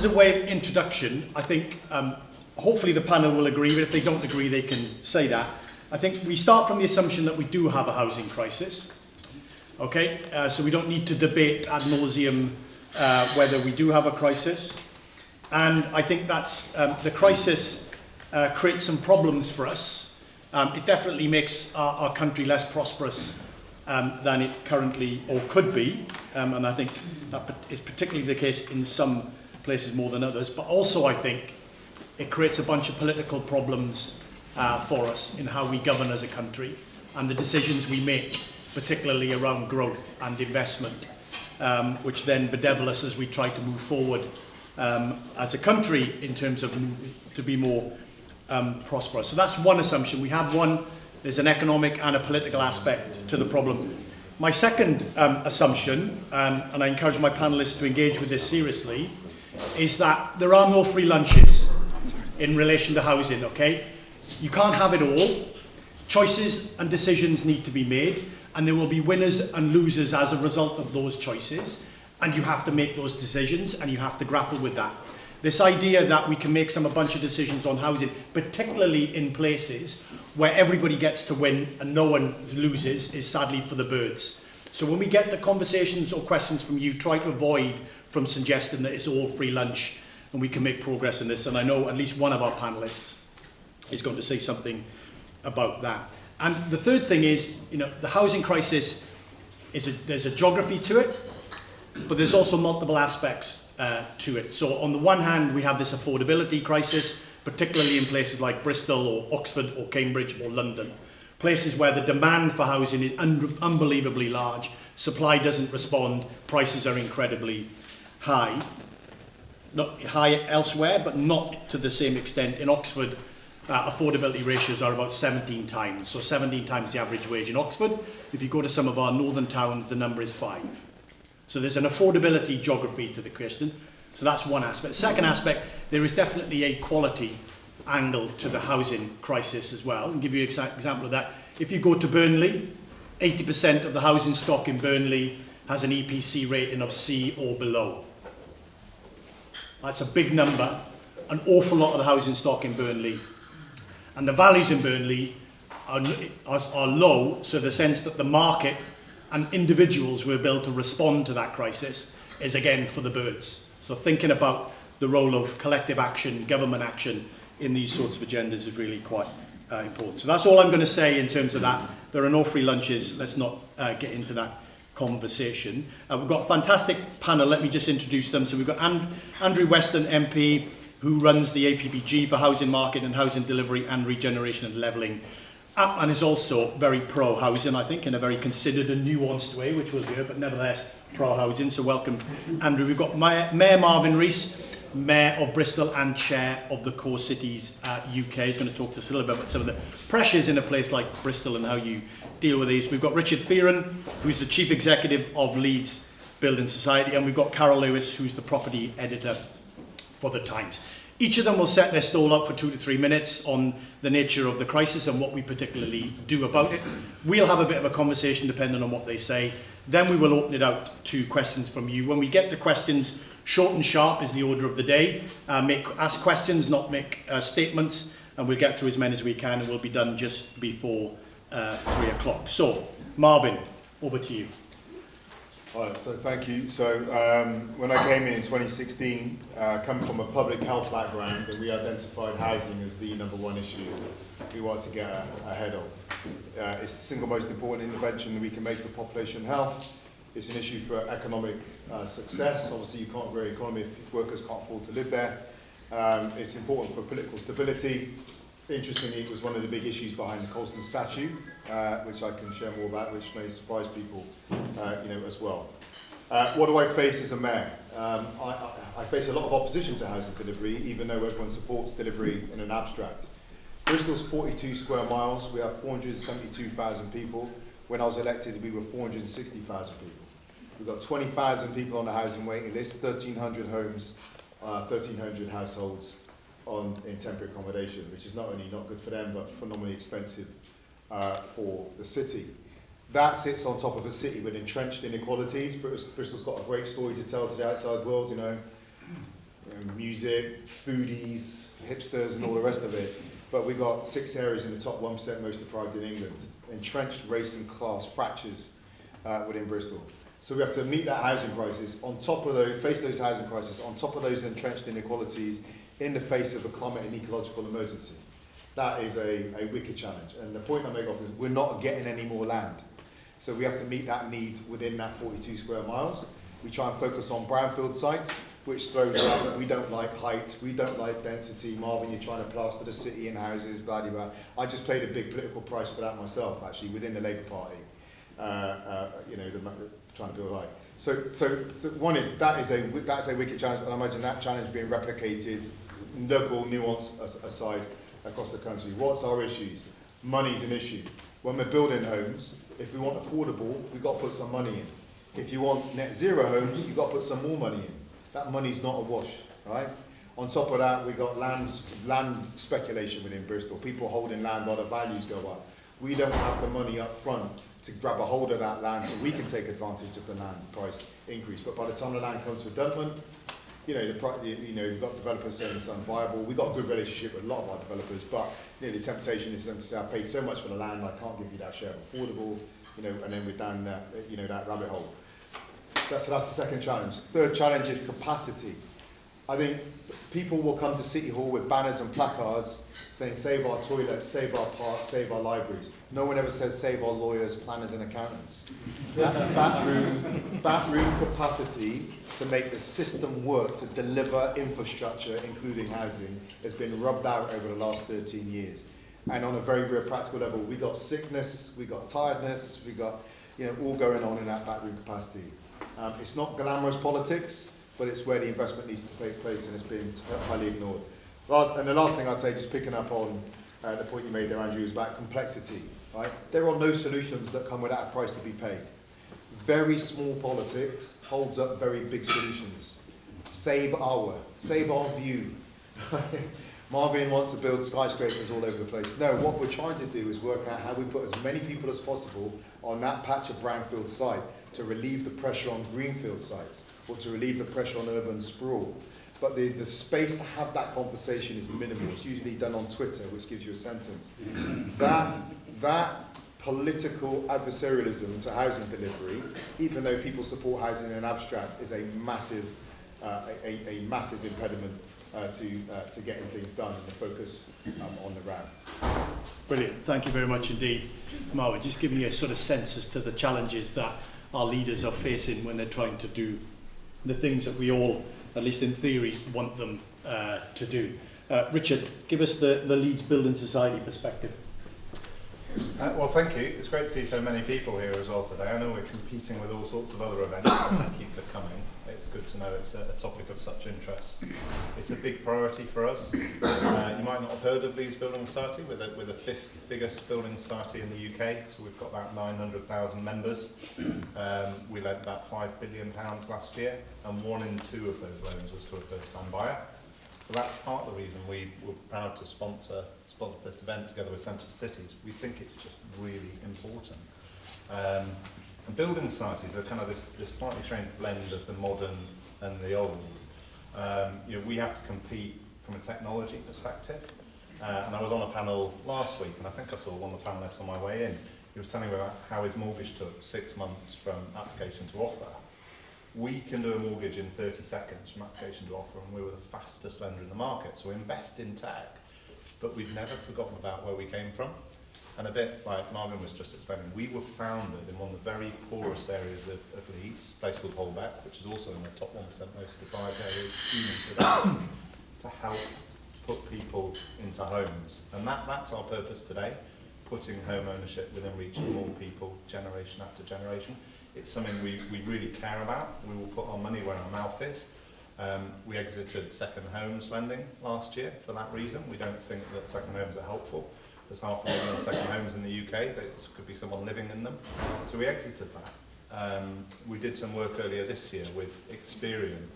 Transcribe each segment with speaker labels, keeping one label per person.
Speaker 1: as a way of introduction, I think hopefully the panel will agree, but if they don't agree, they can say that. I think we start from the assumption that we do have a housing crisis. Okay, so we don't need to debate ad nauseum whether we do have a crisis. And I think that's the crisis creates some problems for us. It definitely makes our country less prosperous than it currently or could be. And I think that is particularly the case in some places more than others. But also I think it creates a bunch of political problems for us in how we govern as a country and the decisions we make, particularly around growth and investment, which then bedevil us as we try to move forward as a country in terms of to be more prosperous. So that's one assumption. We have one, there's an economic and a political aspect to the problem. My second assumption, and I encourage my panelists to engage with this seriously, is that there are no free lunches in relation to housing, okay? You can't have it all. Choices and decisions need to be made, and there will be winners and losers as a result of those choices, and you have to make those decisions, and you have to grapple with that. This idea that we can make a bunch of decisions on housing, particularly in places where everybody gets to win and no one loses, is sadly for the birds. So when we get the conversations or questions from you, try to avoid from suggesting that it's all free lunch and we can make progress in this. And I know at least one of our panelists is going to say something about that. And the third thing is, the housing crisis there's a geography to it, but there's also multiple aspects to it. So on the one hand, we have this affordability crisis, particularly in places like Bristol or Oxford or Cambridge or London, places where the demand for housing is unbelievably large, supply doesn't respond, prices are incredibly high. Not high elsewhere, but not to the same extent. In Oxford, affordability ratios are about 17 times, so 17 times the average wage in Oxford. If you go to some of our northern towns, the number is 5. So there's an affordability geography to the question. So that's one aspect. Second aspect, there is definitely a quality angle to the housing crisis as well. I'll give you an example of that. If you go to Burnley, 80% of the housing stock in Burnley has an EPC rating of C or below. That's a big number, an awful lot of the housing stock in Burnley. And the values in Burnley are low, so the sense that the market and individuals will be able to respond to that crisis is again for the birds. So thinking about the role of collective action, government action in these sorts of agendas is really quite important. So that's all I'm going to say in terms of that. There are no free lunches. Let's not get into that conversation. We've got a fantastic panel. Let me just introduce them. So we've got Andrew Weston MP, who runs the APPG for housing market and housing delivery and regeneration and levelling, and is also very pro-housing, I think, in a very considered and nuanced way, which we'll hear, but nevertheless pro-housing. So welcome, Andrew. We've got Mayor Marvin Rees, Mayor of Bristol and Chair of the Core Cities UK. He's going to talk to us a little bit about some of the pressures in a place like Bristol and how you deal with these. We've got Richard Fearon, who's the Chief Executive of Leeds Building Society, and we've got Carol Lewis, who's the Property Editor for The Times. Each of them will set their stall up for 2 to 3 minutes on the nature of the crisis and what we particularly do about it. We'll have a bit of a conversation depending on what they say. Then we will open it out to questions from you. When we get to questions, short and sharp is the order of the day. Ask questions, not make statements, and we'll get through as many as we can, and we'll be done just before 3 o'clock. So, Marvin, over to you.
Speaker 2: Right, so thank you. So when I came in 2016, coming from a public health background, we identified housing as the #1 issue we want to get ahead of. It's the single most important intervention we can make for population health. It's an issue for economic success. Obviously, you can't grow the economy if workers can't afford to live there. It's important for political stability. Interestingly, it was one of the big issues behind the Colston Statute, which I can share more about, which may surprise people, as well. What do I face as a mayor? I face a lot of opposition to housing delivery, even though everyone supports delivery in an abstract. Bristol's 42 square miles. We have 472,000 people. When I was elected, we were 460,000 people. We've got 20,000 people on the housing waiting list, 1,300 homes, 1,300 households in temporary accommodation, which is not only not good for them, but phenomenally expensive for the city. That sits on top of a city with entrenched inequalities. Bristol's got a great story to tell to the outside world. music, foodies, hipsters and all the rest of it. But we've got 6 areas in the top 1% most deprived in England. Entrenched race and class fractures within Bristol. So we have to meet that housing crisis on top of those, face those housing crises, on top of those entrenched inequalities in the face of a climate and ecological emergency. That is a wicked challenge. And the point I make off is we're not getting any more land. So we have to meet that need within that 42 square miles. We try and focus on brownfield sites, which throws out that we don't like height, we don't like density. Marvin, you're trying to plaster the city in houses, blah, blah, blah. I just paid a big political price for that myself, actually, within the Labour Party. Trying to build height. So one is, that's a wicked challenge, and I imagine that challenge being replicated, local nuance aside, across the country. What's our issues? Money's an issue. When we're building homes, if we want affordable, we've got to put some money in. If you want net zero homes, you've got to put some more money in. That money's not a wash, right? On top of that, we've got land speculation within Bristol. People holding land while the values go up. We don't have the money up front to grab a hold of that land so we can take advantage of the land price increase. But by the time the land comes to development, we've got developers saying it's unviable. We've got a good relationship with a lot of our developers, but the temptation is to say, I paid so much for the land, I can't give you that share of affordable, and then we're down that, that rabbit hole. So that's the second challenge. Third challenge is capacity. I think people will come to City Hall with banners and placards saying save our toilets, save our parks, save our libraries. No one ever says save our lawyers, planners and accountants. Backroom capacity to make the system work to deliver infrastructure, including housing, has been rubbed out over the last 13 years. And on a very, very practical level, we got sickness, we got tiredness, we got all going on in that backroom capacity. It's not glamorous politics, but it's where the investment needs to take place, and it's been highly ignored. And the last thing I'd say, just picking up on the point you made there, Andrew, is about complexity. Right? There are no solutions that come without a price to be paid. Very small politics holds up very big solutions. Save our view. Marvin wants to build skyscrapers all over the place. No, what we're trying to do is work out how we put as many people as possible on that patch of brownfield site to relieve the pressure on greenfield sites, or to relieve the pressure on urban sprawl. But the space to have that conversation is minimal. It's usually done on Twitter, which gives you a sentence. That political adversarialism to housing delivery, even though people support housing in abstract, is a massive impediment to getting things done and the focus on the ground.
Speaker 1: Brilliant. Thank you very much indeed, Marvin. Just giving you a sort of sense as to the challenges that our leaders are facing when they're trying to do the things that we all, at least in theory, want them to do. Richard, give us the Leeds Building Society perspective.
Speaker 3: Well, thank you. It's great to see so many people here as well today. I know we're competing with all sorts of other events, and thank you for coming. It's good to know it's a topic of such interest. It's a big priority for us. You might not have heard of Leeds Building Society. We're the 5th biggest building society in the UK, so we've got about 900,000 members. We lent about £5 billion last year, and 1 in 2 of those loans was to a first-time buyer. So that's part of the reason we were proud to sponsor this event together with Centre for Cities. We think it's just really important. And building societies are kind of this slightly strange blend of the modern and the old. We have to compete from a technology perspective. And I was on a panel last week, and I think I saw one of the panelists on my way in. He was telling me about how his mortgage took 6 months from application to offer. We can do a mortgage in 30 seconds from application to offer, and we were the fastest lender in the market. So we invest in tech, but we've never forgotten about where we came from. And a bit like Marvin was just explaining, we were founded in one of the very poorest areas of Leeds, a place called Holbeck, which is also in the top 1% most deprived areas even today, to help put people into homes. And that's our purpose today, putting home ownership within reach of more people, generation after generation. It's something we really care about. We will put our money where our mouth is. We exited second homes lending last year for that reason. We don't think that second homes are helpful. There's 500,000 second homes in the UK. There could be someone living in them. So we exited that. We did some work earlier this year with Experian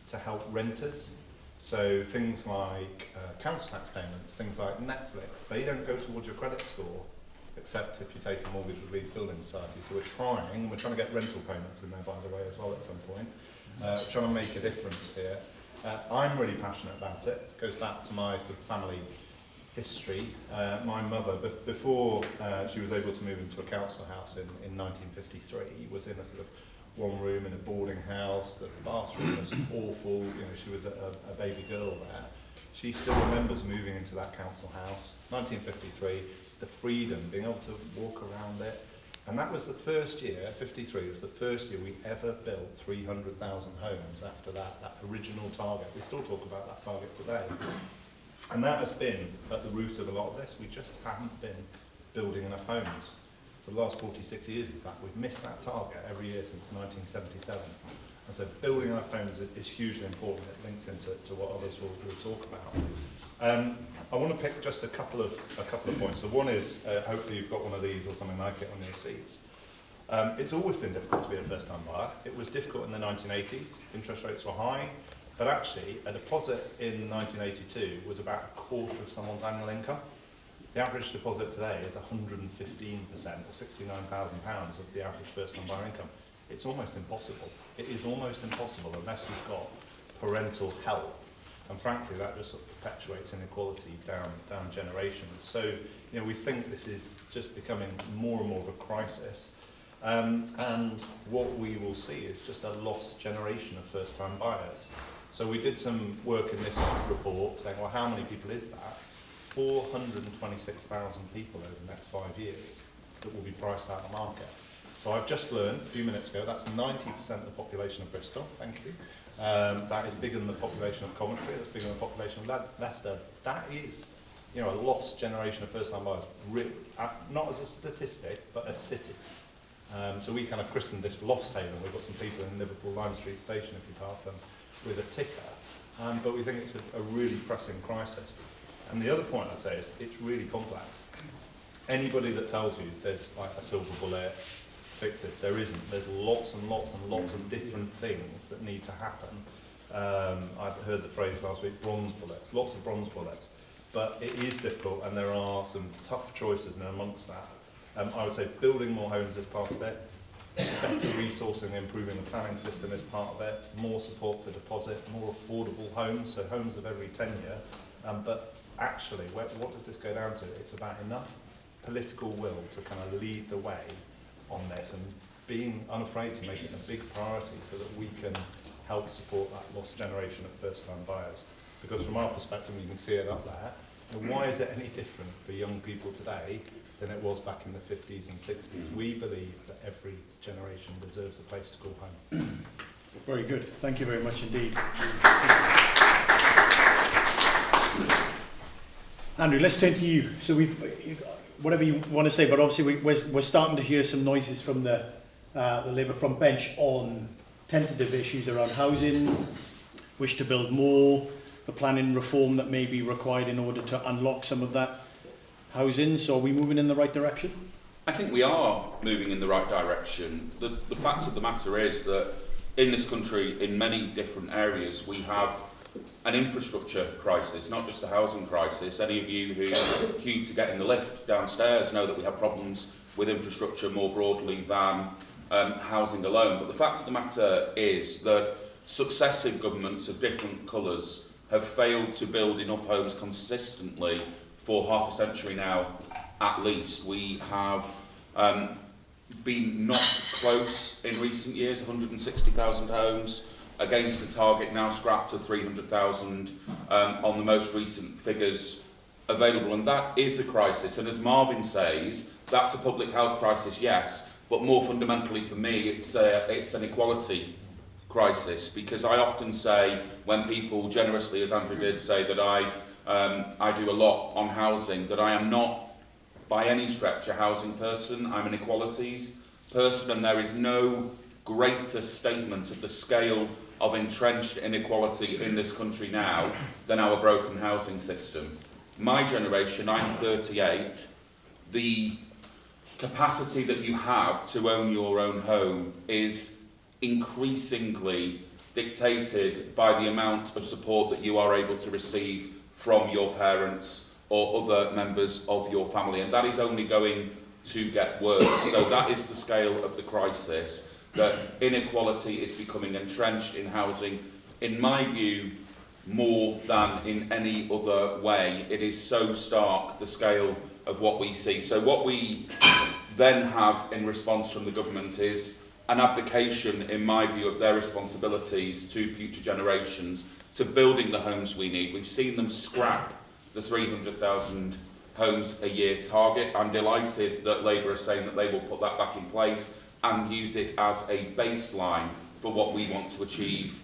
Speaker 3: to help renters. So things like council tax payments, things like Netflix, they don't go towards your credit score, except if you take a mortgage with Leeds Building Society. So we're trying to get rental payments in there, by the way, as well at some point. Trying to make a difference here. I'm really passionate about it. It goes back to my sort of family history. My mother, before she was able to move into a council house in 1953, was in a sort of one room in a boarding house. The bathroom was awful. You know, she was a baby girl there. She still remembers moving into that council house, 1953, the freedom, being able to walk around it. And that was the first year, 53 was the first year we ever built 300,000 homes after that original target. We still talk about that target today. And that has been at the root of a lot of this. We just haven't been building enough homes. For the last 46 years, in fact, we've missed that target every year since 1977. And so building enough homes is hugely important. It links into what others will talk about. I want to pick just a couple of points. So one is, hopefully you've got one of these or something like it on your seats. It's always been difficult to be a first-time buyer. It was difficult in the 1980s. Interest rates were high. But actually, a deposit in 1982 was about a quarter of someone's annual income. The average deposit today is 115%, or £69,000 of the average first-time buyer income. It's almost impossible. It is almost impossible unless you've got parental help. And frankly, that just sort of perpetuates inequality down generations. So, you know, we think this is just becoming more and more of a crisis. And what we will see is just a lost generation of first-time buyers. So we did some work in this report saying, well, how many people is that? 426,000 people over the next 5 years that will be priced out of the market. So I've just learned a few minutes ago that's 90% of the population of Bristol. Thank you. That is bigger than the population of Coventry. That's bigger than the population of Leicester. That is, you know, a lost generation of first-time buyers. Not as a statistic, but a city. So we kind of christened this Lost Haven. We've got some people in Liverpool Lime Street Station, if you pass them, with a ticker. But we think it's a really pressing crisis. And the other point I'd say is it's really complex. Anybody that tells you there's like a silver bullet, fix this, there isn't. There's lots and lots and lots of different things that need to happen. I've heard the phrase last week, bronze bullets, lots of bronze bullets. But it is difficult and there are some tough choices and amongst that. I would say building more homes is part of it, better resourcing and improving the planning system is part of it, more support for deposit, more affordable homes, so homes of every tenure. But actually, what does this go down to? It's about enough political will to kind of lead the way on this and being unafraid to make it a big priority so that we can help support that lost generation of first-time buyers. Because from our perspective, you can see it up there, and why is it any different for young people today than it was back in the 50s and 60s? We believe that every generation deserves a place to call home.
Speaker 1: Very good. Thank you very much indeed. Andrew, let's turn to you. So whatever you want to say, but obviously we're starting to hear some noises from the Labour front bench on tentative issues around housing, wish to build more, the planning reform that may be required in order to unlock some of that housing. So are we moving in the right direction?
Speaker 4: I think we are moving in the right direction. The fact of the matter is that in this country, in many different areas, we have an infrastructure crisis, not just a housing crisis. Any of you who queue to get in the lift downstairs know that we have problems with infrastructure more broadly than housing alone. But the fact of the matter is that successive governments of different colours have failed to build enough homes consistently for half a century now, at least. We have been not close in recent years, 160,000 homes, against a target now scrapped to 300,000 on the most recent figures available. And that is a crisis. And as Marvin says, that's a public health crisis, yes, but more fundamentally for me, it's an equality crisis. Because I often say, when people generously, as Andrew did, say that I do a lot on housing, that I am not by any stretch a housing person, I'm an equalities person, and there is no greater statement of the scale of entrenched inequality in this country now than our broken housing system. My generation, I'm 38, the capacity that you have to own your own home is increasingly dictated by the amount of support that you are able to receive from your parents or other members of your family, and that is only going to get worse. So that is the scale of the crisis, that inequality is becoming entrenched in housing. In my view, more than in any other way. It is so stark, the scale of what we see. So what we then have in response from the government is an abdication, in my view, of their responsibilities to future generations, to building the homes we need. We've seen them scrap the 300,000 homes a year target. I'm delighted that Labour are saying that they will put that back in place and use it as a baseline for what we want to achieve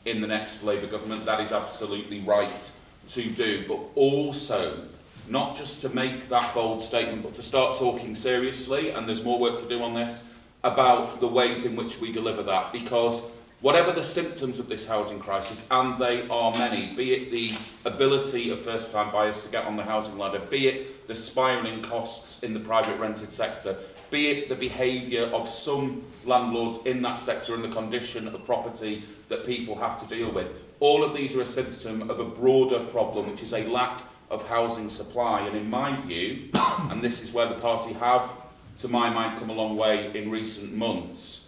Speaker 4: in the next Labour government. That is absolutely right to do, but also not just to make that bold statement, but to start talking seriously, and there's more work to do on this, about the ways in which we deliver that. Because whatever the symptoms of this housing crisis, and they are many, be it the ability of first-time buyers to get on the housing ladder, be it the spiralling costs in the private rented sector, be it the behaviour of some landlords in that sector and the condition of property that people have to deal with, all of these are a symptom of a broader problem, which is a lack of housing supply. And in my view, and this is where the party have, to my mind, come a long way in recent months,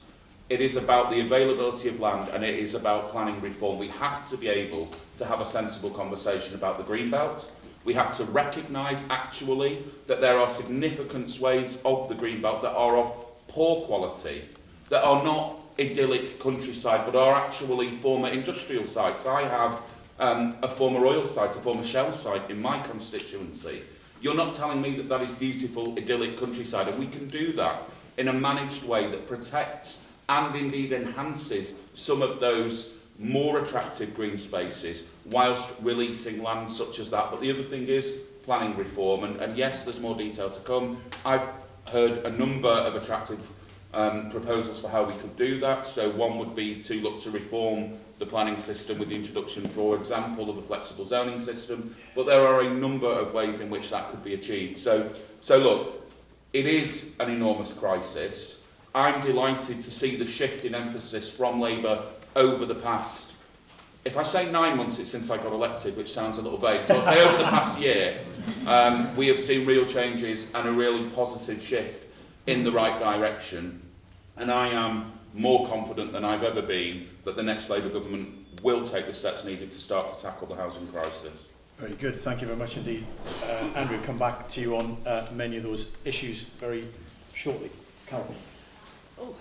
Speaker 4: it is about the availability of land, and it is about planning reform. We have to be able to have a sensible conversation about the Greenbelt. We have to recognise, actually, that there are significant swathes of the Greenbelt that are of poor quality, that are not idyllic countryside, but are actually former industrial sites. I have a former oil site, a former Shell site in my constituency. You're not telling me that that is beautiful, idyllic countryside, and we can do that in a managed way that protects and indeed enhances some of those more attractive green spaces whilst releasing land such as that. But the other thing is planning reform, and yes, there's more detail to come. I've heard a number of attractive proposals for how we could do that. So one would be to look to reform the planning system with the introduction, for example, of a flexible zoning system, but there are a number of ways in which that could be achieved. So look, it is an enormous crisis. I'm delighted to see the shift in emphasis from Labour over the past, if I say 9 months, it's since I got elected, which sounds a little vague, so I'll say over the past year, we have seen real changes and a really positive shift in the right direction. And I am more confident than I've ever been that the next Labour government will take the steps needed to start to tackle the housing crisis.
Speaker 1: Very good, thank you very much indeed. Andrew, come back to you on many of those issues very shortly. Carol.
Speaker 5: Oh,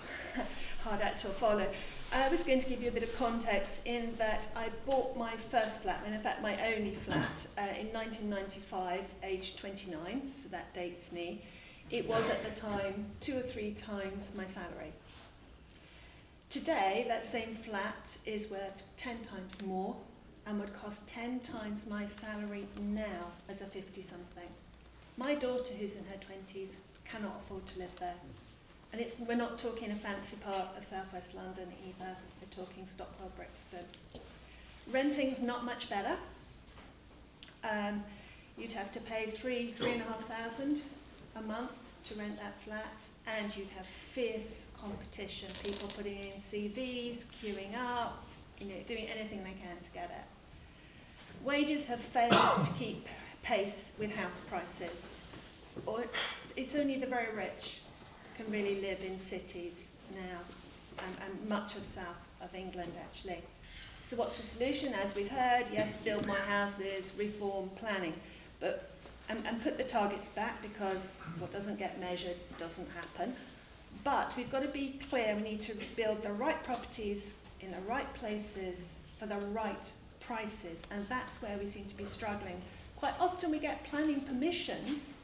Speaker 5: hard act to follow. I was going to give you a bit of context in that I bought my first flat, and in fact my only flat, in 1995, aged 29, so that dates me. It was at the time 2 or 3 times my salary. Today, that same flat is worth 10 times more and would cost 10 times my salary now as a 50-something. My daughter, who's in her 20s, cannot afford to live there. And we're not talking a fancy part of southwest London either. We're talking Stockwell, Brixton. Renting's not much better. You'd have to pay £3,500 a month to rent that flat, and you'd have fierce competition. People putting in CVs, queuing up, doing anything they can to get it. Wages have failed to keep pace with house prices. Or it's only the very rich can really live in cities now, and much of south of England actually. So what's the solution? As we've heard, yes, build more houses, reform planning, but and put the targets back, because what doesn't get measured doesn't happen. But we've got to be clear, we need to build the right properties in the right places for the right prices, and that's where we seem to be struggling. Quite often we get planning permissions,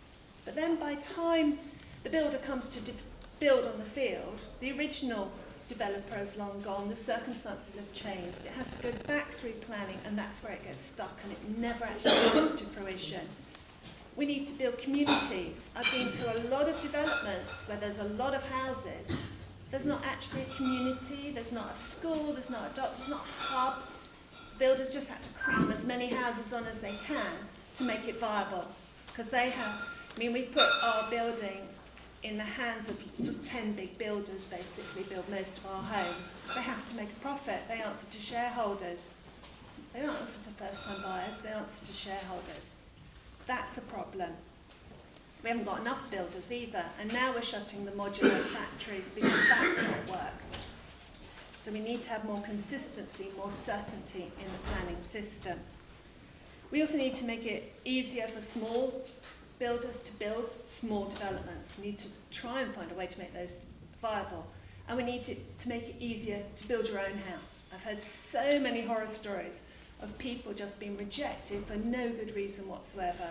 Speaker 5: but then by time the builder comes to build on the field, the original developer has long gone, the circumstances have changed, it has to go back through planning, and that's where it gets stuck and it never actually comes to fruition. We need to build communities. I've been to a lot of developments where there's a lot of houses. There's not actually a community, there's not a school, there's not a doctor, there's not a hub. Builders just had to cram as many houses on as they can to make it viable, because they have, we put our building in the hands of sort of 10 big builders, basically build most of our homes. They have to make a profit. They answer to shareholders. They don't answer to first-time buyers, they answer to shareholders. That's a problem. We haven't got enough builders either, and now we're shutting the modular factories because that's not worked. So we need to have more consistency, more certainty in the planning system. We also need to make it easier for small builders to build small developments. We need to try and find a way to make those viable. And we need to make it easier to build your own house. I've heard so many horror stories of people just being rejected for no good reason whatsoever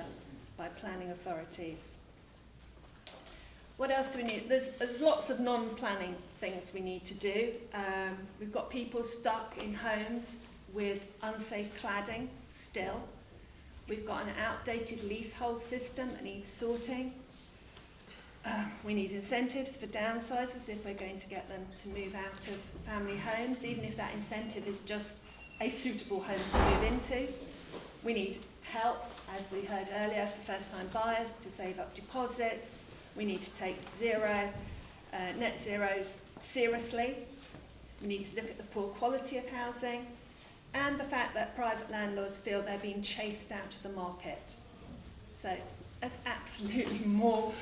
Speaker 5: by planning authorities. What else do we need? There's lots of non-planning things we need to do. We've got people stuck in homes with unsafe cladding still. We've got an outdated leasehold system that needs sorting. We need incentives for downsizers if we're going to get them to move out of family homes, even if that incentive is just a suitable home to move into. We need help, as we heard earlier, for first-time buyers to save up deposits. We need to take net zero seriously. We need to look at the poor quality of housing and the fact that private landlords feel they're being chased out of the market. So there's absolutely more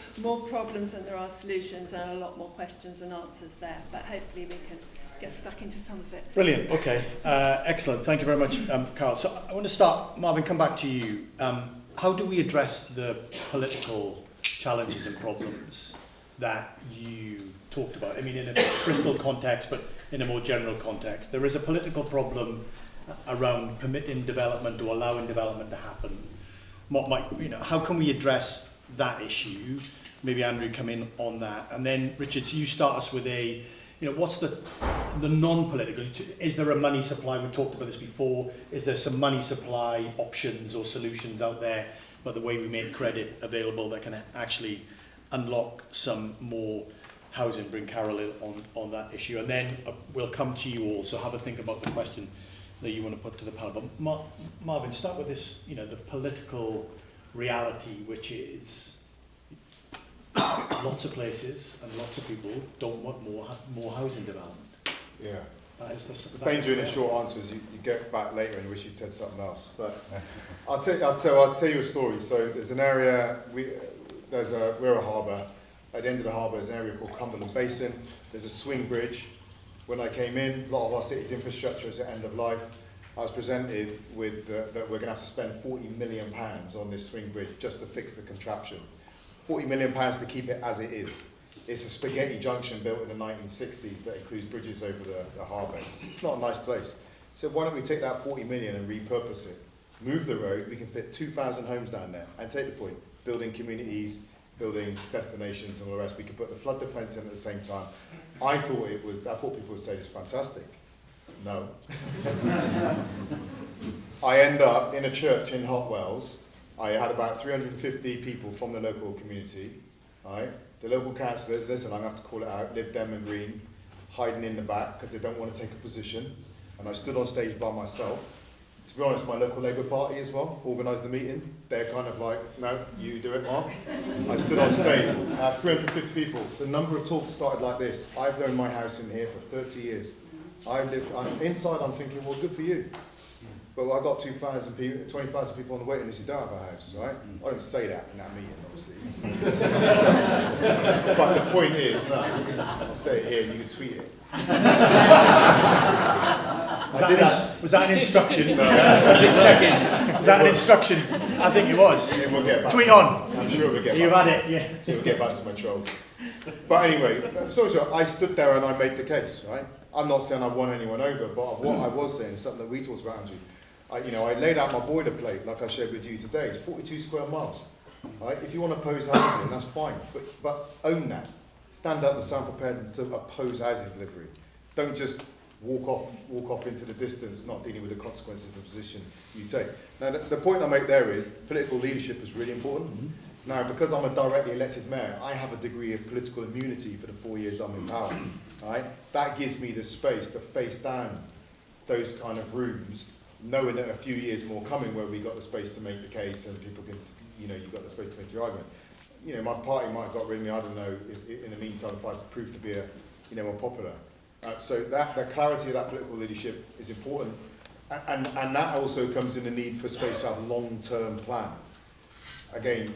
Speaker 5: problems than there are solutions, and a lot more questions and answers there. But hopefully we can get stuck into some of it.
Speaker 1: Brilliant. Okay. Excellent. Thank you very much, Carl. So I want to start, Marvin, come back to you. How do we address the political challenges and problems that you talked about? I mean, in a Bristol context, but in a more general context. There is a political problem around permitting development or allowing development to happen. How can we address that issue? Maybe Andrew come in on that. And then, Richard, so you start us with what's the non-political? Is there a money supply? We talked about this before. Is there some money supply options or solutions out there, but the way we make credit available that can actually unlock some more housing? Bring Carol in on that issue. And then we'll come to you all, so have a think about the question that you want to put to the panel. But Marvin, start with this, the political reality, which is lots of places and lots of people don't want more housing development.
Speaker 2: Yeah.
Speaker 1: That is
Speaker 2: The danger in a short answer is you get back later and wish you'd said something else. But I'll tell you a story. So there's an area, we're a harbour. At the end of the harbour is an area called Cumberland Basin. There's a swing bridge. When I came in, a lot of our city's infrastructure is at end of life. I was presented with that we're going to have to spend £40 million on this swing bridge just to fix the contraption. £40 million to keep it as it is. It's a spaghetti junction built in the 1960s that includes bridges over the harbour. It's not a nice place. So why don't we take that 40 million and repurpose it? Move the road, we can fit 2,000 homes down there. And take the point, building communities, building destinations and all the rest. We could put the flood defence in at the same time. I thought people would say it's fantastic. No. I end up in a church in Hot Wells. I had about 350 people from the local community. Right? The local councillors, listen, I'm going to have to call it out, Lib Dem and Green, hiding in the back because they don't want to take a position. And I stood on stage by myself. To be honest, my local Labour Party as well organised the meeting. They're kind of like, no, you do it, Mark. I stood on stage, 350 people. The number of talks started like this. I've owned my house in here for 30 years. I'm inside, I'm thinking, well, good for you. But I got 20,000 people on the waiting list who don't have a house, right? I don't say that in that meeting, obviously. But the point is, no, I'll say it here and you can tweet it.
Speaker 1: Was that an instruction? No. Just checking. Was that an instruction? I think it was.
Speaker 2: We'll get back
Speaker 1: tweet on.
Speaker 2: I'm sure we'll get back
Speaker 1: You've had it, yeah.
Speaker 2: We'll get back to my troll. But anyway, so I stood there and I made the case, right? I'm not saying I won anyone over, but what I was saying is something that we talked about, Andrew. I laid out my boilerplate, like I shared with you today. It's 42 square miles. Right? If you want to oppose housing, that's fine, but own that. Stand up and sound prepared to oppose housing delivery. Don't just walk off into the distance, not dealing with the consequences of the position you take. Now, the point I make there is political leadership is really important. Mm-hmm. Now, because I'm a directly elected mayor, I have a degree of political immunity for the 4 years I'm in power. Right? That gives me the space to face down those kind of rooms, knowing that a few years more coming where we got the space to make the case and people can, you've got the space to make your argument. My party might have got rid of me, I don't know, if in the meantime, if I proved to be more popular. So the clarity of that political leadership is important. And that also comes in the need for space to have a long-term plan. Again,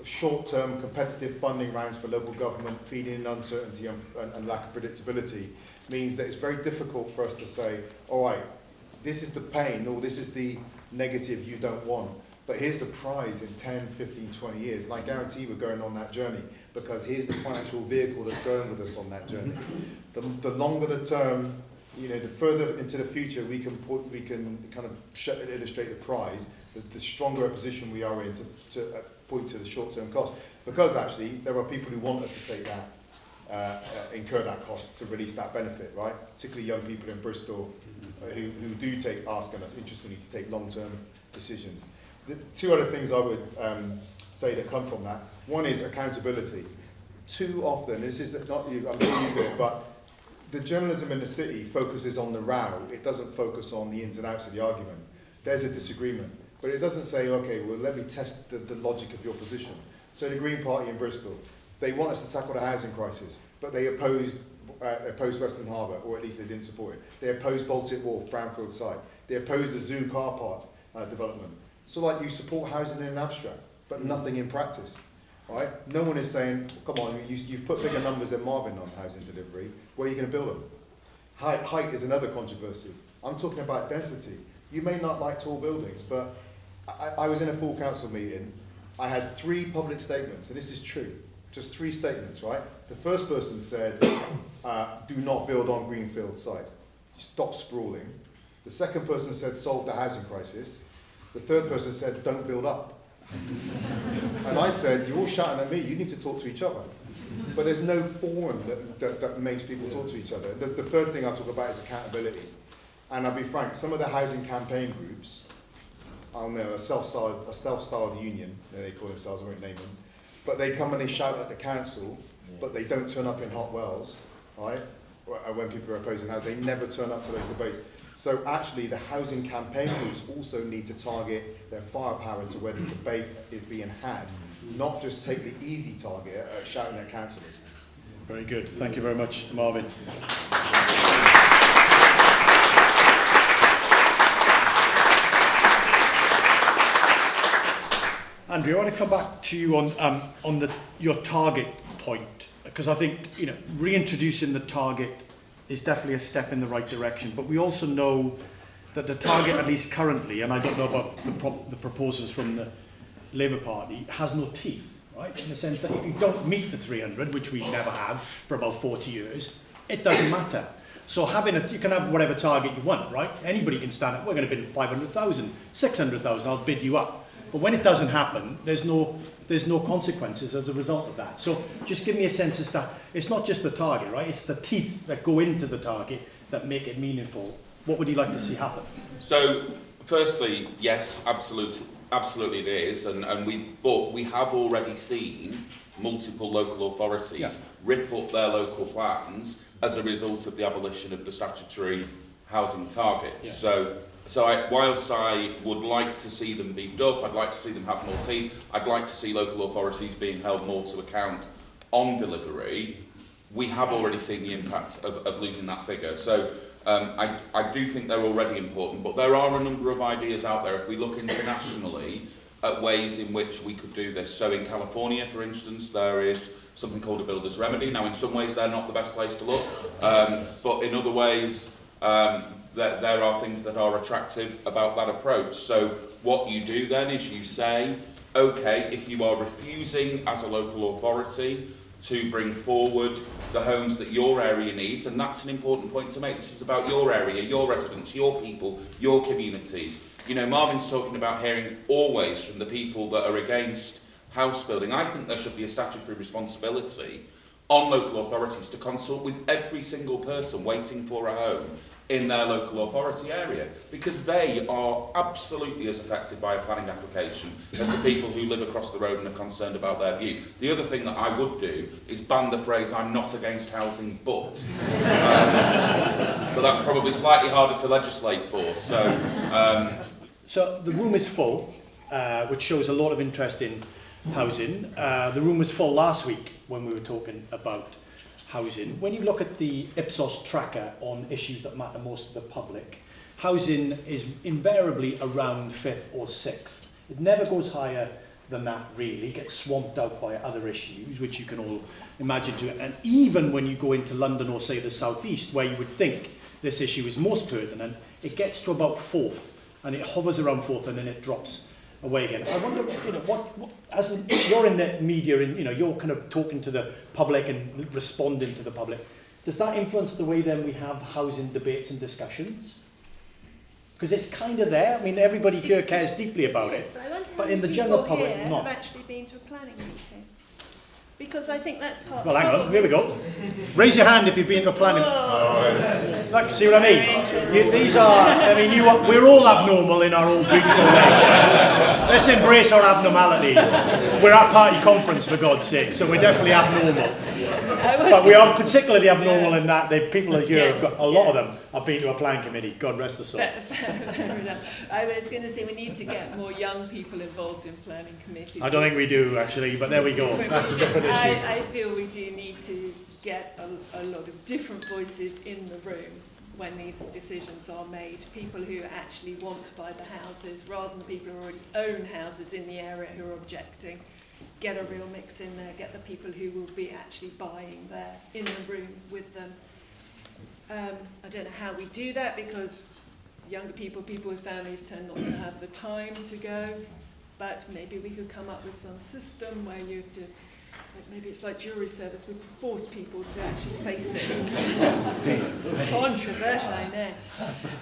Speaker 2: short-term competitive funding rounds for local government, feeding in uncertainty and lack of predictability, means that it's very difficult for us to say, all right, this is the pain, or this is the negative you don't want, but here's the prize in 10, 15, 20 years. And I guarantee we're going on that journey, because here's the financial vehicle that's going with us on that journey. The longer the term, you know, the further into the future we can kind of illustrate the prize, the stronger a position we are in to point to the short-term cost. Because actually there are people who want us to take that, incur that cost to release that benefit, right? Particularly young people in Bristol who do ask us, interestingly, to take long-term decisions. The two other things I would say that come from that. One is accountability. Too often, this is not you, I'm sure you do it, but the journalism in the city focuses on the row. It doesn't focus on the ins and outs of the argument. There's a disagreement, but it doesn't say, okay, well, let me test the logic of your position. So the Green Party in Bristol, they want us to tackle the housing crisis, but they opposed Western Harbour, or at least they didn't support it. They opposed Baltic Wharf, Brownfield site. They opposed the zoo car park development. So like, you support housing in an abstract, but nothing in practice. Right? No one is saying, come on, you've put bigger numbers than Marvin on housing delivery, where are you going to build them? Height is another controversy. I'm talking about density. You may not like tall buildings, but I was in a full council meeting. I had 3 public statements, and this is true, just 3 statements, right? The first person said, do not build on greenfield sites. Stop sprawling. The second person said, solve the housing crisis. The third person said, don't build up. And I said, you're all shouting at me, you need to talk to each other. But there's no forum that makes people talk to each other. The third thing I'll talk about is accountability. And I'll be frank, some of the housing campaign groups, I don't know, a self-styled union, they call themselves, I won't name them, but they come and they shout at the council, but they don't turn up in hot wells, right? When people are opposing that, they never turn up to those debates. So actually, the housing campaign groups also need to target their firepower to where the debate is being had, not just take the easy target at shouting at councillors.
Speaker 1: Very good. Thank you very much, Marvin. Andrew, I want to come back to you on your target point, because I think, you know, reintroducing the target is definitely a step in the right direction. But we also know that the target, at least currently, and I don't know about the proposals from the Labour Party, has no teeth, right? In the sense that if you don't meet the 300, which we never have for about 40 years, it doesn't matter. So you can have whatever target you want, right? Anybody can stand up, we're going to bid 500,000, 600,000, I'll bid you up. But when it doesn't happen, there's no consequences as a result of that. So just give me a sense as to, it's not just the target, right? It's the teeth that go into the target that make it meaningful. What would you like to see happen?
Speaker 4: So, firstly, yes, absolutely it is, but we have already seen multiple local authorities rip up their local plans as a result of the abolition of the statutory housing targets. Yeah. So whilst I would like to see them beefed up, I'd like to see them have more teeth, I'd like to see local authorities being held more to account on delivery, we have already seen the impact of losing that figure. So I do think they're already important, but there are a number of ideas out there. If we look internationally at ways in which we could do this. So in California, for instance, there is something called a builder's remedy. Now, in some ways, they're not the best place to look, but in other ways, there are things that are attractive about that approach. So what you do then is you say, okay, if you are refusing as a local authority to bring forward the homes that your area needs, and that's an important point to make. This is about your area, your residents, your people, your communities. You know, Marvin's talking about hearing always from the people that are against house building. I think there should be a statutory responsibility on local authorities to consult with every single person waiting for a home in their local authority area, because they are absolutely as affected by a planning application as the people who live across the road and are concerned about their view. The other thing that I would do is ban the phrase, I'm not against housing, but that's probably slightly harder to legislate for.
Speaker 1: So the room is full, which shows a lot of interest in housing. The room was full last week when we were talking about housing. When you look at the Ipsos tracker on issues that matter most to the public, housing is invariably around 5th or 6th. It never goes higher than that really, it gets swamped out by other issues, which you can all imagine too. And even when you go into London or say the southeast, where you would think this issue is most pertinent, it gets to about 4th, and it hovers around 4th, and then it drops away again. I wonder, what as you're in the media and you're kind of talking to the public and responding to the public, does that influence the way then we have housing debates and discussions? Because it's kind of there. I mean, everybody here cares deeply about
Speaker 5: Yes,
Speaker 1: it,
Speaker 5: but I wonder how
Speaker 1: but in
Speaker 5: many
Speaker 1: the general
Speaker 5: people
Speaker 1: public,
Speaker 5: here
Speaker 1: not.
Speaker 5: have actually been to a planning meeting. Because I think that's part.
Speaker 1: Well, hang on, here we go. Raise your hand if you've been to a planning.
Speaker 5: Oh,
Speaker 1: Like, see what I mean? These are, I mean, we're all abnormal in our own beautiful ways. Let's embrace our abnormality. We're at party conference, for God's sake, so we're definitely abnormal. But we are particularly abnormal in that people here have got, a lot of them have been to a planning committee, God rest their soul.
Speaker 5: Fair enough. I was going to say we need to get more young people involved in planning committees.
Speaker 1: I don't think we do, actually, but there we go. That's a different issue.
Speaker 5: I feel we do need to get a lot of different voices in the room when these decisions are made. People who actually want to buy the houses rather than people who already own houses in the area who are objecting. Get a real mix in there, get the people who will be actually buying there in the room with them. I don't know how we do that because younger people with families tend not to have the time to go, but maybe we could come up with some system where you have to, maybe it's like jury service, we force people to actually face it. Controversial, I know.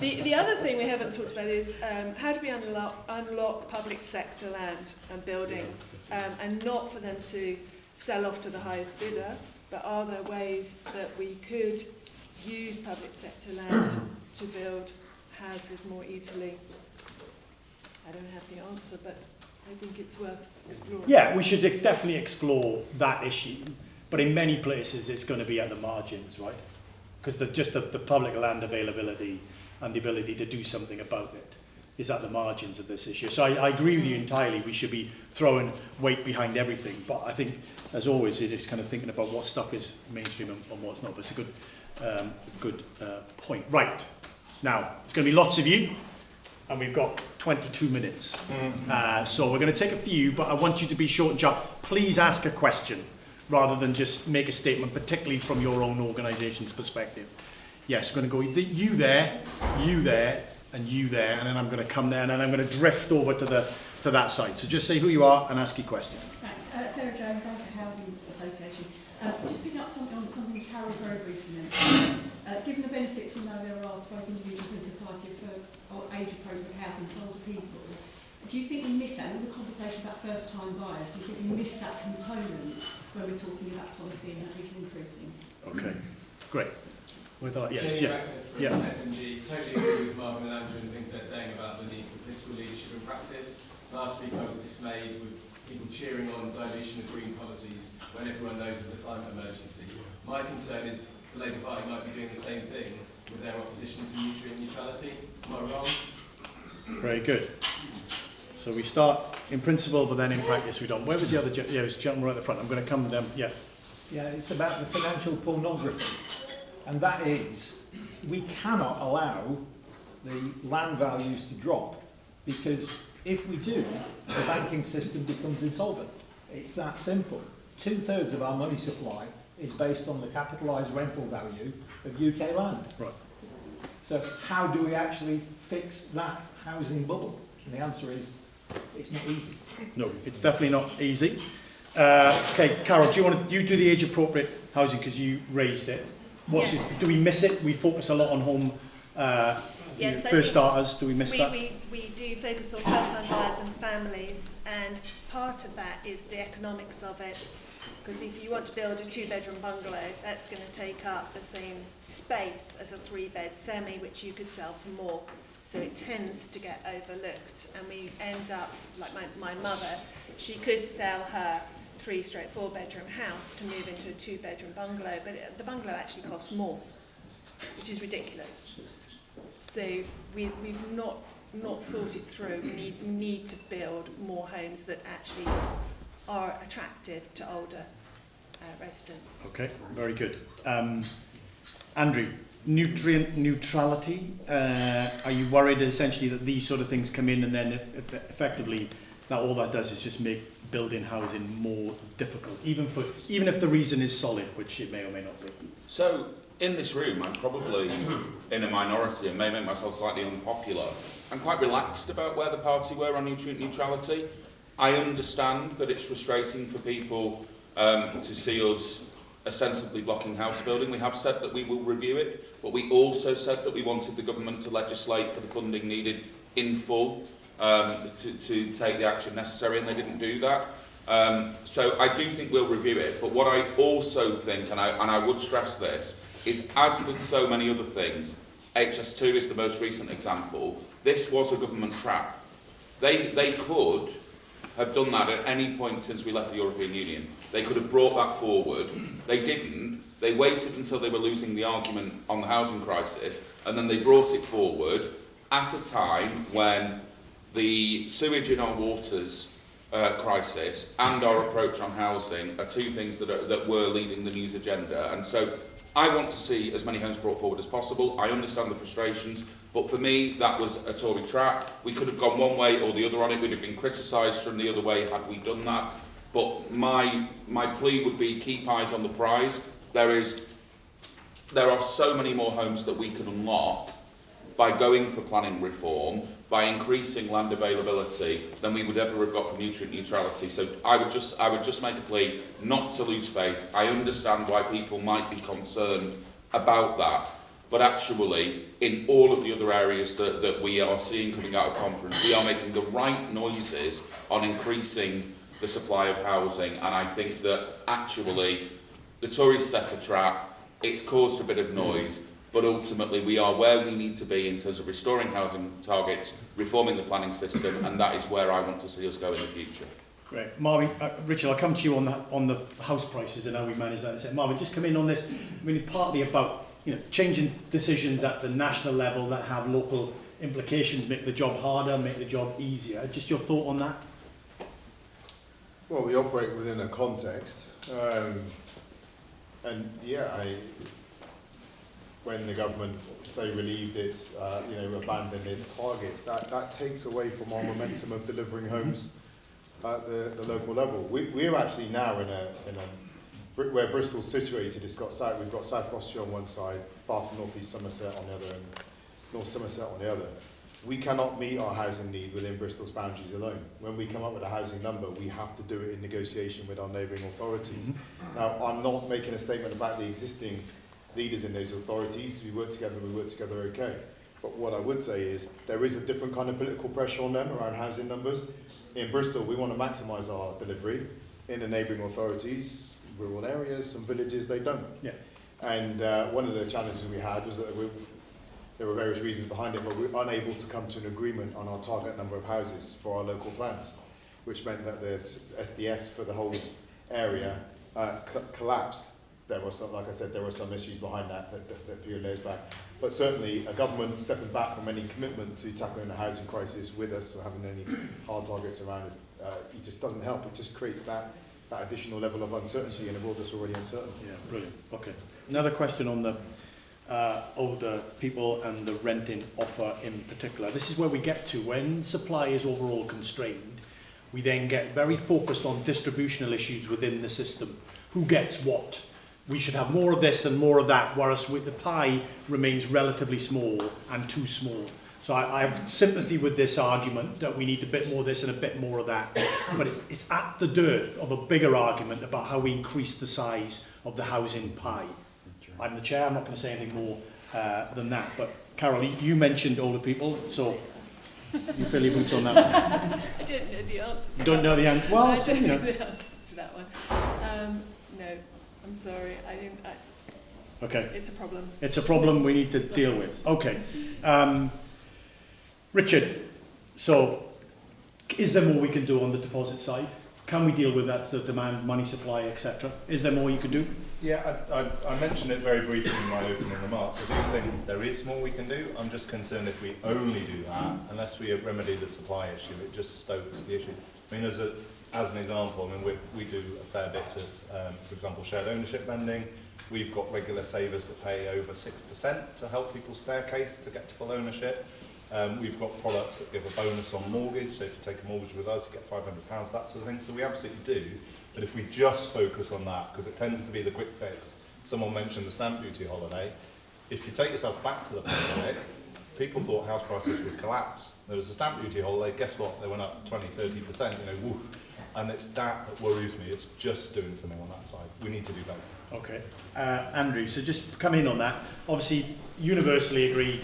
Speaker 5: The other thing we haven't talked about is how do we unlock public sector land and buildings, and not for them to sell off to the highest bidder, but are there ways that we could use public sector land to build houses more easily? I don't have the answer, but I think it's worth exploring.
Speaker 1: Yeah, we should definitely explore that issue, but in many places it's going to be at the margins, right? Because the public land availability and the ability to do something about it is at the margins of this issue. So I agree with you entirely. We should be throwing weight behind everything, but I think, as always, it is kind of thinking about what stuff is mainstream and what's not. But it's a good point. Right, now, there's going to be lots of you, and we've got 22 minutes. So we're going to take a few, but I want you to be short and sharp. Please ask a question rather than just make a statement, particularly from your own organisation's perspective. Yes, we're going to go you there, and you there, and then I'm going to come there, and then I'm going to drift over to that side. So just say who you are and ask your question.
Speaker 6: Thanks. Sarah Jones, Anchor Housing Association. Just picking up something Carol very briefly mentioned. Given the benefits we know there are to both individuals and society for age-appropriate housing for older people, do you think we miss that? In the conversation about first-time buyers, do you think we miss that component when we're talking about policy and how we can improve things?
Speaker 1: Okay, great. With that, yes,
Speaker 7: Jamie
Speaker 1: yeah.
Speaker 7: Radcliffe, SMG, totally agree with Marvin and Andrew and things they're saying about the need for political leadership and practice. Last week I was dismayed with people cheering on dilution of green policies when everyone knows there's a climate emergency. My concern is the Labour Party might be doing the same thing with their opposition to nutrient neutrality. Am I wrong?
Speaker 1: Very good. So we start in principle, but then in practice we don't. Where was the other gentleman? Yeah, it was the gentleman right at the front. I'm going to come to them. Yeah.
Speaker 8: Yeah, it's about the financial pornography. And that is, we cannot allow the land values to drop, because if we do, the banking system becomes insolvent. It's that simple. 2/3 of our money supply is based on the capitalised rental value of UK land.
Speaker 1: Right.
Speaker 8: So how do we actually fix that housing bubble? And the answer is, it's not easy.
Speaker 1: No, it's definitely not easy. Okay, Carol, you do the age-appropriate housing because you raised it.
Speaker 5: Yes.
Speaker 1: Do we miss it? We focus a lot on home
Speaker 5: Yes, I
Speaker 1: first
Speaker 5: think
Speaker 1: starters. Do we miss that?
Speaker 5: We do focus on first-time buyers and families, and part of that is the economics of it. Because if you want to build a 2-bedroom bungalow, that's going to take up the same space as a 3-bed semi, which you could sell for more. So it tends to get overlooked, and we end up, like my mother, she could sell her 3/4 bedroom house to move into a 2-bedroom bungalow, but the bungalow actually costs more, which is ridiculous. So we've not thought it through. We need to build more homes that actually are attractive to older residents.
Speaker 1: Okay, very good. Andrew, nutrient neutrality. Are you worried essentially that these sort of things come in and then effectively that all that does is just make building housing more difficult, even if the reason is solid, which it may or may not be.
Speaker 4: So, in this room, I'm probably in a minority and may make myself slightly unpopular. I'm quite relaxed about where the party were on nutrient neutrality. I understand that it's frustrating for people to see us ostensibly blocking house building. We have said that we will review it, but we also said that we wanted the government to legislate for the funding needed in full to take the action necessary, and they didn't do that. So I do think we'll review it, but what I also think, and I would stress this, is as with so many other things, HS2 is the most recent example, this was a government trap. They could have done that at any point since we left the European Union. They could have brought that forward. They didn't. They waited until they were losing the argument on the housing crisis, and then they brought it forward at a time when the sewage in our waters crisis and our approach on housing are two things that were leading the news agenda. And so I want to see as many homes brought forward as possible. I understand the frustrations, but for me, that was a Tory trap. We could have gone one way or the other on it. We'd have been criticised from the other way had we done that. But my plea would be keep eyes on the prize. There are so many more homes that we can unlock by going for planning reform, by increasing land availability than we would ever have got from nutrient neutrality. So I would just make a plea not to lose faith. I understand why people might be concerned about that, but actually in all of the other areas that we are seeing coming out of conference, we are making the right noises on increasing the supply of housing, and I think that actually the Tories set a trap, it's caused a bit of noise, but ultimately we are where we need to be in terms of restoring housing targets, reforming the planning system, and that is where I want to see us go in the future.
Speaker 1: Great. Marvin, Richard, I'll come to you on the house prices and how we manage that in a second. Marvin, just come in on this, really partly about changing decisions at the national level that have local implications, make the job harder, make the job easier. Just your thought on that?
Speaker 2: Well, we operate within a context, and when the government say relieved its, abandoned its targets, that takes away from our momentum of delivering homes at the local level. We're actually now in a where Bristol's situated. We've got South Gloucestershire on one side, Bath and North East Somerset on the other, and North Somerset on the other. We cannot meet our housing need within Bristol's boundaries alone. When we come up with a housing number, we have to do it in negotiation with our neighbouring authorities. Mm-hmm. Now, I'm not making a statement about the existing leaders in those authorities. We work together okay. But what I would say is there is a different kind of political pressure on them around housing numbers. In Bristol, we want to maximise our delivery. In the neighbouring authorities, rural areas, some villages, they don't. Yeah. And one of the challenges we had was that there were various reasons behind it, but we were unable to come to an agreement on our target number of houses for our local plans, which meant that the SDS for the whole area collapsed. There were some, like I said, there were some issues behind that period layers back. But certainly a government stepping back from any commitment to tackling the housing crisis with us or having any hard targets around us, it just doesn't help. It just creates that additional level of uncertainty in a world that's already uncertain.
Speaker 1: Yeah, brilliant. Okay. Another question on the older people and the renting offer in particular. This is where we get to when supply is overall constrained. We then get very focused on distributional issues within the system. Who gets what? We should have more of this and more of that, whereas the pie remains relatively small and too small. So I have sympathy with this argument that we need a bit more of this and a bit more of that. But it's at the dearth of a bigger argument about how we increase the size of the housing pie. I'm the chair, I'm not going to say anything more than that. But Carol, you mentioned older people, so you fill your boots on that one.
Speaker 5: I don't know the answer.
Speaker 1: You don't know the answer? Well,
Speaker 5: I don't know the answer to that one. No, I'm sorry.
Speaker 1: Okay.
Speaker 5: It's a problem.
Speaker 1: It's a problem we need to deal with. Okay. Richard, so is there more we can do on the deposit side? Can we deal with that, the demand, money supply, etc.? Is there more you can do?
Speaker 3: Yeah, I mentioned it very briefly in my opening remarks. I do think there is more we can do. I'm just concerned if we only do that, unless we remedy the supply issue, it just stokes the issue. I mean, as an example, I mean, we do a fair bit of, for example, shared ownership lending. We've got regular savers that pay over 6% to help people staircase to get to full ownership. We've got products that give a bonus on mortgage, so if you take a mortgage with us, you get £500, that sort of thing. So we absolutely do. But if we just focus on that, because it tends to be the quick fix, someone mentioned the stamp duty holiday. If you take yourself back to the pandemic, people thought house prices would collapse. There was a stamp duty holiday, guess what? They went up 20, 30%, woof. And it's that worries me. It's just doing something on that side. We need to do both.
Speaker 1: Okay. Andrew, so just come in on that. Obviously, universally agreed,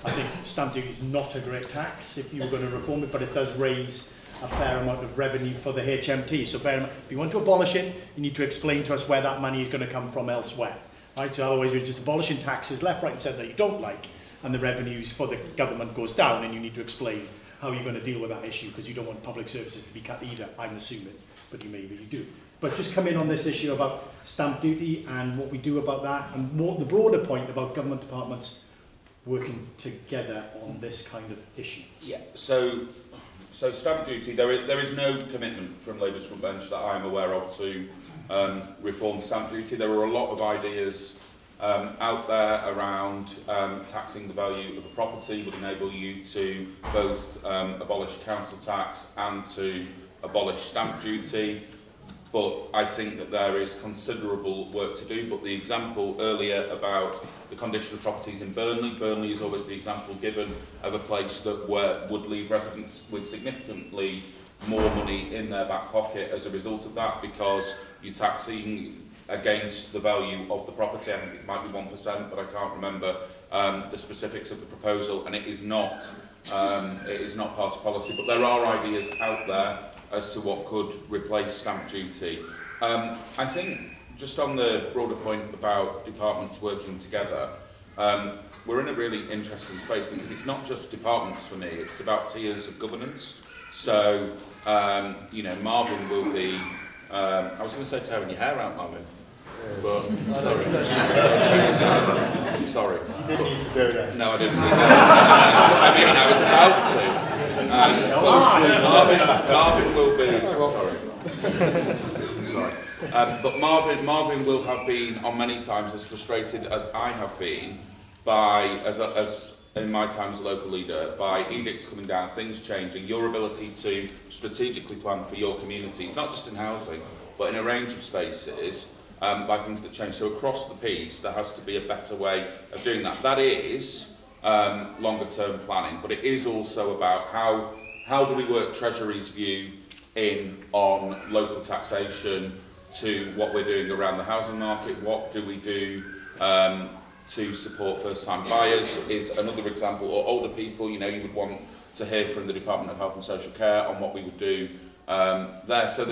Speaker 1: I think stamp duty is not a great tax if you were going to reform it, but it does raise a fair amount of revenue for the HMT. So bear in mind, if you want to abolish it, you need to explain to us where that money is going to come from elsewhere. Right? So otherwise you're just abolishing taxes left, right and centre that you don't like, and the revenues for the government goes down, and you need to explain how you're going to deal with that issue, because you don't want public services to be cut either, I'm assuming, but you maybe you do. But just come in on this issue about stamp duty and what we do about that, and more the broader point about government departments working together on this kind of issue.
Speaker 4: Yeah, so stamp duty, there is no commitment from Labour's front bench that I'm aware of to reform stamp duty. There are a lot of ideas out there around taxing the value of a property would enable you to both abolish council tax and to abolish stamp duty. But I think that there is considerable work to do. But the example earlier about the condition of properties in Burnley is always the example given of a place that would leave residents with significantly more money in their back pocket as a result of that, because you're taxing against the value of the property. I think it might be 1%, but I can't remember the specifics of the proposal, and it is not part of policy. But there are ideas out there as to what could replace stamp duty. I think just on the broader point about departments working together, we're in a really interesting space, because it's not just departments for me, it's about tiers of governance. So, Marvin will be, I was going to say tearing your hair out, Marvin. But, sorry. Sorry.
Speaker 2: You didn't need to do that.
Speaker 4: No, I didn't. I mean, I was about to. Marvin will be. Sorry. But Marvin will have been on many times as frustrated as I have been by, as in my time as a local leader, by edicts coming down, things changing, your ability to strategically plan for your communities, not just in housing, but in a range of spaces. By things that change. So across the piece, there has to be a better way of doing that. That is longer term planning, but it is also about how do we work Treasury's view in on local taxation to what we're doing around the housing market. What do we do to support first time buyers is another example, or older people. You would want to hear from the Department of Health and Social Care on what we would do there. So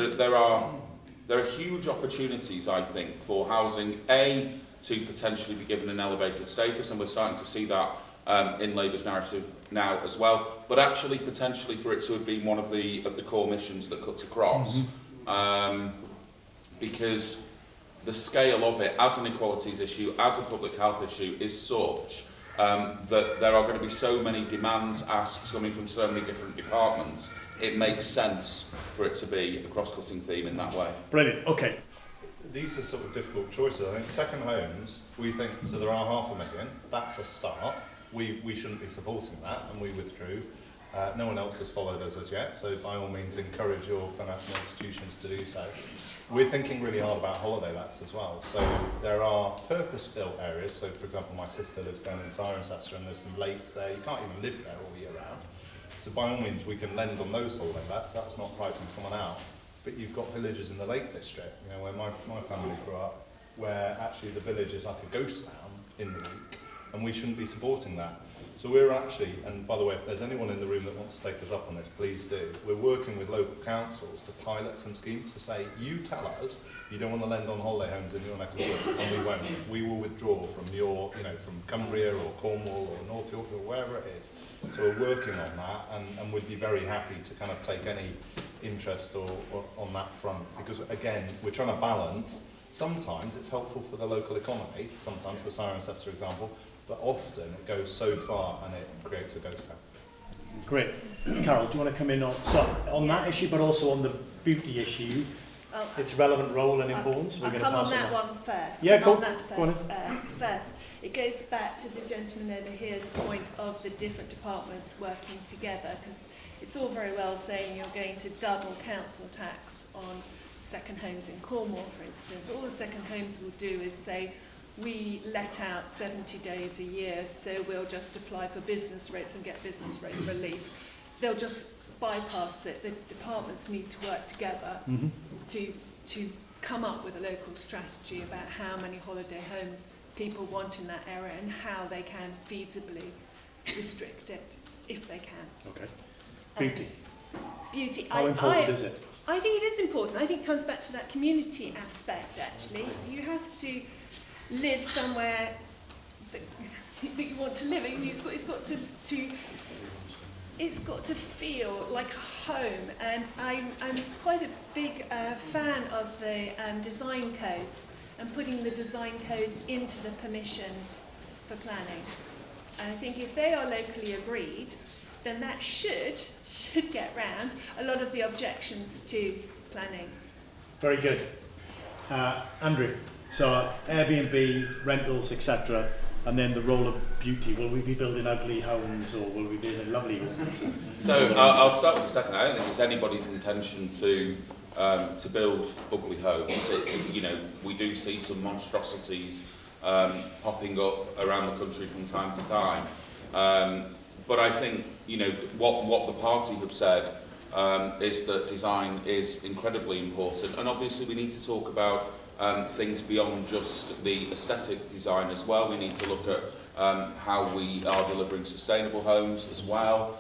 Speaker 4: there are huge opportunities, I think, for housing, to potentially be given an elevated status, and we're starting to see that in Labour's narrative now as well, but actually potentially for it to have been one of the core missions that cuts across, because the scale of it as an equalities issue, as a public health issue, is such that there are going to be so many demands, asks coming from so many different departments. It makes sense for it to be a cross-cutting theme in that way.
Speaker 1: Brilliant, okay.
Speaker 3: These are sort of difficult choices. I think second homes, we think, so there are 500,000, that's a start. We shouldn't be supporting that, and we withdrew. No one else has followed us as yet, so by all means encourage your financial institutions to do so. We're thinking really hard about holiday lets as well. So there are purpose-built areas. So for example, my sister lives down in Cirencester, and there's some lakes there. You can't even live there all year round. So by all means, we can lend on those holiday lets. That's not pricing someone out. But you've got villages in the Lake District, where my family grew up, where actually the village is like a ghost town in the week, and we shouldn't be supporting that. So we're actually, and by the way, if there's anyone in the room that wants to take us up on this, please do. We're working with local councils to pilot some schemes to say, you tell us you don't want to lend on holiday homes in your neck of the woods, and we won't. We will withdraw from your, from Cumbria or Cornwall or North Yorkshire or wherever it is. So we're working on that, and we'd be very happy to kind of take any interest or on that front, because again, we're trying to balance. Sometimes it's helpful for the local economy, sometimes the Cirencester example, but often it goes so far and it creates a ghost town.
Speaker 1: Great. Carol, do you want to come in on that issue, but also on the beauty issue? its relevant role and importance. We're
Speaker 5: I'll
Speaker 1: going to
Speaker 5: come on
Speaker 1: pass
Speaker 5: that
Speaker 1: on.
Speaker 5: one first.
Speaker 1: Yeah,
Speaker 5: Come
Speaker 1: cool.
Speaker 5: on that
Speaker 1: Go on
Speaker 5: first. It goes back to the gentleman over here's point of the different departments working together, because it's all very well saying you're going to double council tax on second homes in Cornwall, for instance. All the second homes will do is say, we let out 70 days a year, so we'll just apply for business rates and get business rate relief. They'll just bypass it. The departments need to work together to come up with a local strategy about how many holiday homes people want in that area and how they can feasibly restrict it, if they can.
Speaker 1: Okay. Beauty.
Speaker 5: Beauty.
Speaker 1: How important is it?
Speaker 5: I think it is important. I think it comes back to that community aspect, actually. You have to live somewhere that you want to live. I mean, it's got to feel like a home, and I'm quite a big fan of the design codes and putting the design codes into the permissions for planning. And I think if they are locally agreed, then that should get round a lot of the objections to planning.
Speaker 1: Very good. Andrew, so Airbnb, rentals, etc., and then the role of beauty. Will we be building ugly homes or will we be building lovely homes?
Speaker 4: So I'll start with the second. I don't think it's anybody's intention to build ugly homes. We do see some monstrosities popping up around the country from time to time. But I think what the party have said is that design is incredibly important, and obviously we need to talk about things beyond just the aesthetic design as well. We need to look at how we are delivering sustainable homes as well.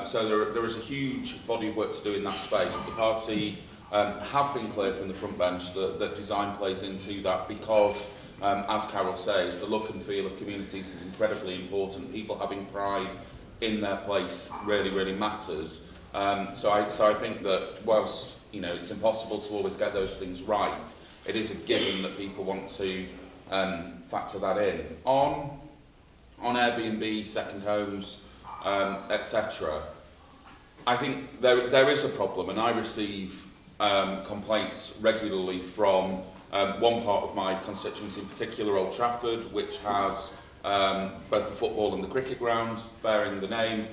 Speaker 4: So there is a huge body of work to do in that space. The party have been clear from the front bench that design plays into that because, as Carol says, the look and feel of communities is incredibly important. People having pride in their place really, really matters. So I think that whilst it's impossible to always get those things right, it is a given that people want to factor that in. On Airbnb, second homes, etc., I think there is a problem, and I receive complaints regularly from one part of my constituency, in particular Old Trafford, which has both the football and the cricket ground bearing the name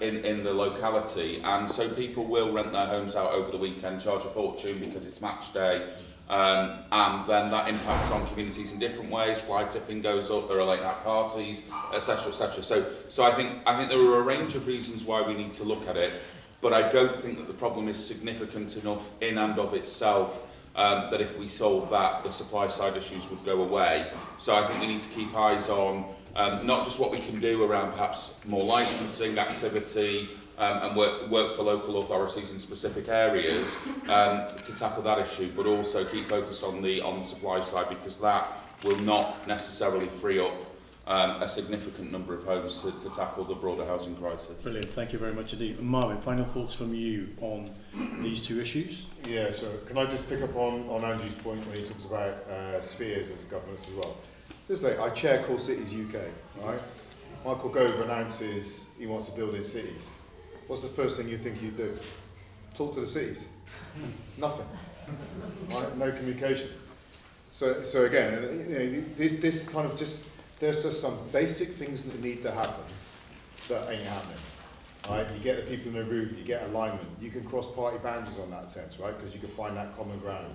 Speaker 4: in the locality, and so people will rent their homes out over the weekend, charge a fortune because it's match day, and then that impacts on communities in different ways. Fly tipping goes up, there are late night parties, etc., etc. So I think there are a range of reasons why we need to look at it, but I don't think that the problem is significant enough in and of itself that if we solve that, the supply side issues would go away. So I think we need to keep eyes on not just what we can do around perhaps more licensing activity and work for local authorities in specific areas to tackle that issue, but also keep focused on the supply side, because that will not necessarily free up a significant number of homes to tackle the broader housing crisis.
Speaker 1: Brilliant, thank you very much indeed. Marvin, final thoughts from you on these two issues?
Speaker 2: Yeah, so can I just pick up on Andrew's point when he talks about spheres as governments as well? Just say, I chair Core Cities UK, right? Michael Gove announces he wants to build in cities. What's the first thing you think you'd do? Talk to the cities? Nothing, right? No communication. So again, this kind of just, there's just some basic things that need to happen that ain't happening. Right? You get the people in the room, you get alignment, you can cross party boundaries on that sense, right? Because you can find that common ground.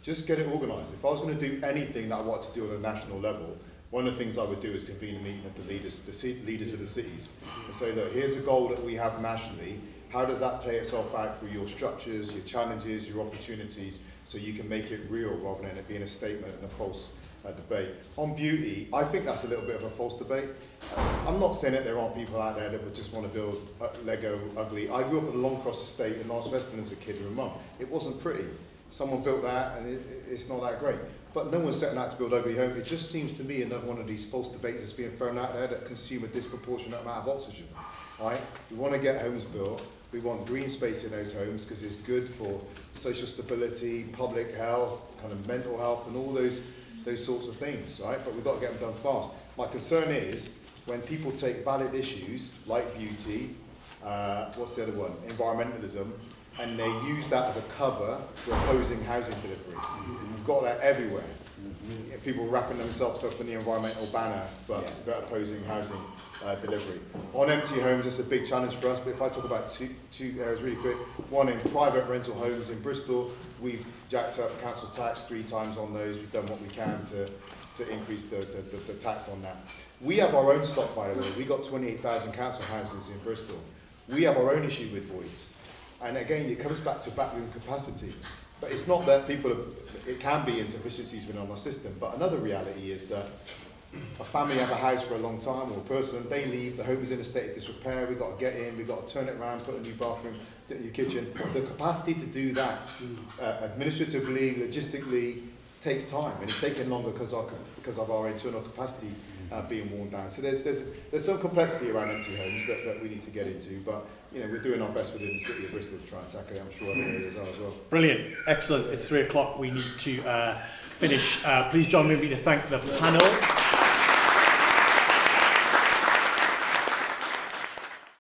Speaker 2: Just get it organised. If I was going to do anything that I want to do on a national level, one of the things I would do is convene a meeting of the leaders of the cities and say, look, here's a goal that we have nationally. How does that play itself out through your structures, your challenges, your opportunities, so you can make it real rather than it being a statement and a false debate. On beauty, I think that's a little bit of a false debate. I'm not saying that there aren't people out there that would just want to build Lego ugly. I grew up at the Longcross estate in North Western as a kid with a mum. It wasn't pretty. Someone built that and it's not that great. But no one's setting out to build ugly home. It just seems to me another one of these false debates that's being thrown out there that consume a disproportionate amount of oxygen. Right? We want to get homes built. We want green space in those homes because it's good for social stability, public health, kind of mental health, and all those sorts of things, right? But we've got to get them done fast. My concern is when people take valid issues like beauty, what's the other one? Environmentalism, and they use that as a cover for opposing housing delivery. We've got that everywhere. People wrapping themselves up in the environmental banner, but opposing housing delivery. On empty homes, it's a big challenge for us, but if I talk about two areas really quick. One, in private rental homes in Bristol, we've jacked up council tax 3 times on those. We've done what we can to increase the tax on that. We have our own stock, by the way. We've got 28,000 council houses in Bristol. We have our own issue with voids. And again, it comes back to backroom capacity. But it's not that it can be insufficiencies within our system, but another reality is that a family have a house for a long time, or a person, they leave, the home is in a state of disrepair, we've got to get in, we've got to turn it around, put a new bathroom, do your kitchen. The capacity to do that administratively, logistically, takes time, and it's taken longer because of our internal capacity being worn down. So there's some complexity around empty homes that we need to get into, but we're doing our best within the city of Bristol to try and tackle it. I'm sure other areas are as well.
Speaker 1: Brilliant, excellent. It's 3 o'clock. We need to finish. Please join me to thank the panel.